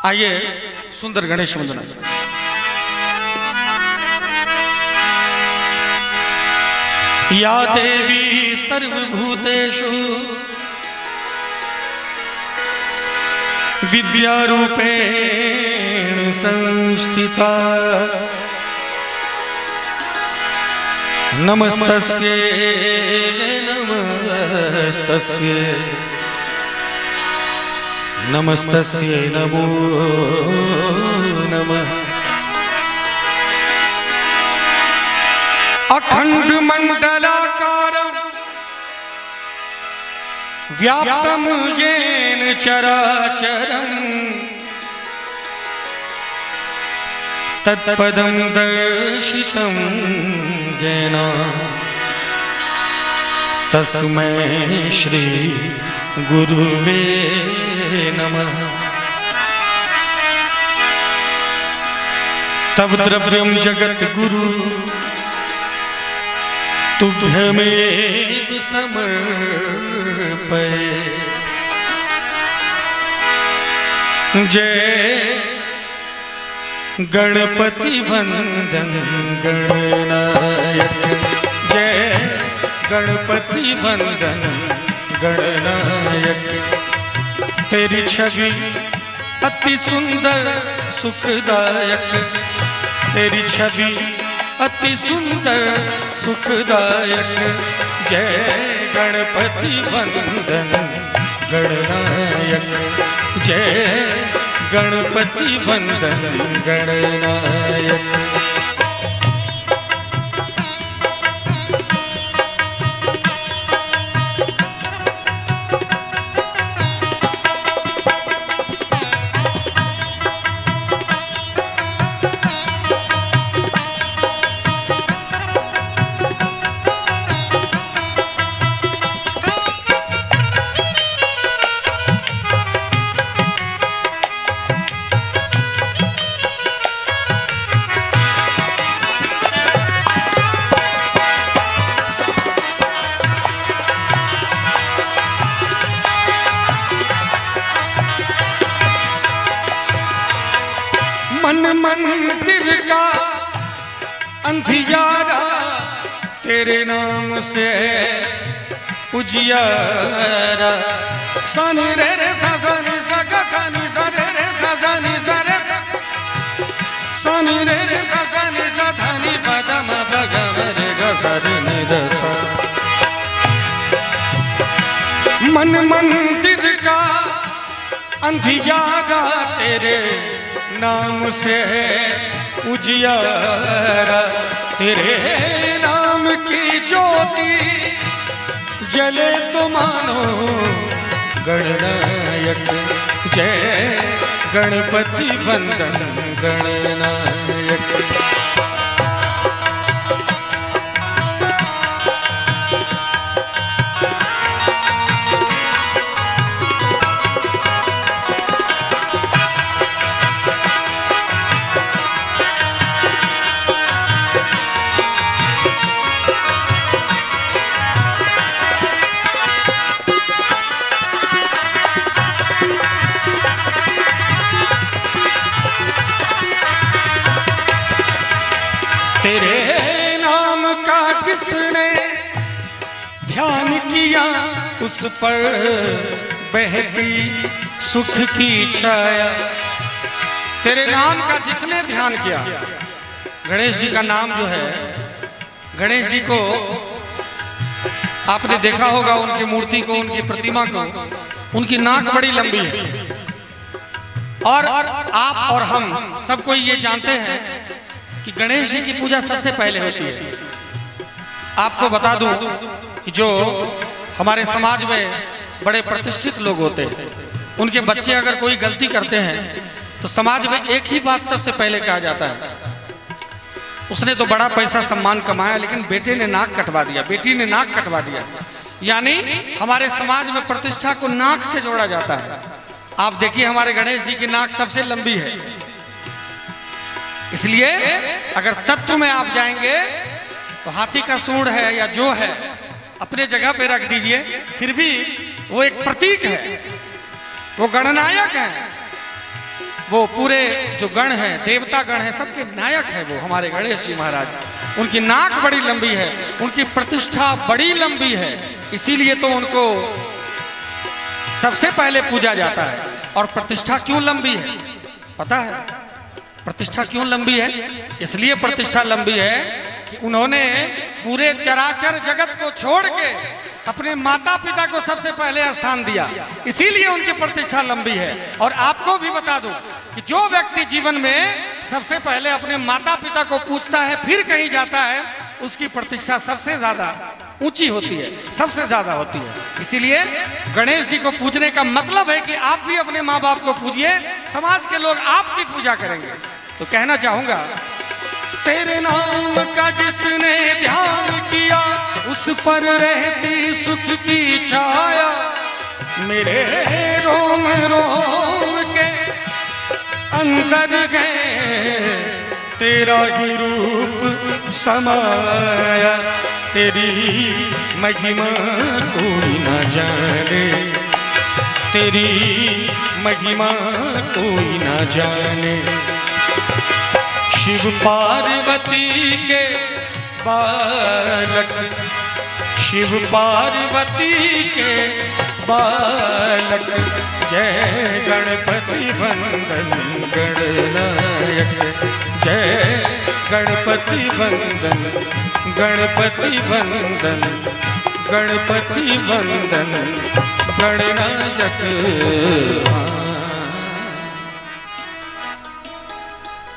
आइए सुंदर गणेश वंदना। या देवी सर्वभूतेषु विद्यारूपेण संस्थिता नमस्तस्यै नमस्तस्यै नमस्तस्यै नमो नमः। अखंड मंडलाकारं व्याप्तं येन चराचरं तत्पदं दर्शितं येन तस्मै श्री गुरुवे नमः। तव द्रव्यं जगत गुरु तुभ्यमेव समर्पये। जय गणपति वंदन गणनायक, जय गणपति वंदन गणनायक। तेरी छवि अति सुंदर सुखदायक, तेरी छवि अति सुंदर सुखदायक। जय गणपति वंदन गणनायक, जय गणपति वंदन गणनायक। मन मंदिर का अंधियारा तेरे नाम से उजियारा। सानी रे रे सा सानी सा गा सानी सा रे रे सा सानी सा रे सा सानी रे रे सा सानी सा धानी पादा मा बगा रे गा सा रे नि द सा। मन मंदिर का अंधियारा तेरे नाम से उजियारा। तेरे नाम की ज्योति जले तो मानो गणनायक। जय गणपति वंदन गणनायक। तेरे नाम का जिसने ध्यान किया उस पर बहती सुख की छाया। तेरे नाम का जिसने ध्यान किया, गणेश जी का नाम जो है, गणेश जी को आपने देखा होगा, उनकी मूर्ति को, उनकी प्रतिमा को, उनकी नाक बड़ी लंबी है। और आप और हम सब कोई ये जानते हैं कि गणेश जी की पूजा सबसे पहले होती है। आपको बता दूं कि जो हमारे समाज में बड़े प्रतिष्ठित लोग होते हैं, उनके बच्चे अगर कोई गलती करते हैं तो समाज में एक ही बात सबसे पहले कहा जाता है, उसने तो बड़ा पैसा सम्मान कमाया लेकिन बेटे ने नाक कटवा दिया, बेटी ने नाक कटवा दिया। यानी हमारे समाज में प्रतिष्ठा को नाक से जोड़ा जाता है। आप देखिए हमारे गणेश जी की नाक सबसे लंबी है, इसलिए अगर तत्व में आप जाएंगे तो हाथी का सूंड है या जो है अपने जगह पे रख दीजिए, फिर भी वो एक प्रतीक है, वो गणनायक है। वो पूरे जो गण हैं, देवता गण हैं, सबके नायक है वो हमारे गणेश जी महाराज। उनकी नाक बड़ी लंबी है, उनकी प्रतिष्ठा बड़ी लंबी है, इसीलिए तो उनको सबसे पहले पूजा जाता है। और प्रतिष्ठा क्यों लंबी है पता है? प्रतिष्ठा क्यों लंबी है? इसलिए प्रतिष्ठा लंबी है कि उन्होंने पूरे चराचर जगत को छोड़ के अपने माता पिता को सबसे पहले स्थान दिया, इसीलिए उनकी प्रतिष्ठा लंबी है। और आपको भी बता दूं कि जो व्यक्ति जीवन में सबसे पहले अपने माता पिता को पूछता है फिर कहीं जाता है, उसकी प्रतिष्ठा सबसे ज्यादा ऊंची होती है, सबसे ज्यादा होती है। इसीलिए गणेश जी को पूजने का मतलब है कि आप भी अपने माँ बाप को पूजिए, समाज के लोग आपकी पूजा करेंगे। तो कहना चाहूंगा, तेरे नाम का जिसने ध्यान किया उस पर रहती सुख की छाया, मेरे रोम रोम के अंदर गए तेरा ही रूप समाया, तेरी महिमा कोई न जाने, तेरी महिमा कोई न जाने। शिव पार्वती के बालक, शिव पार्वती के बालक, जय गणपति वंदन गणनायक, जय गणपति वंदन, गणपति वंदन, गणपति वंदन गणनायक।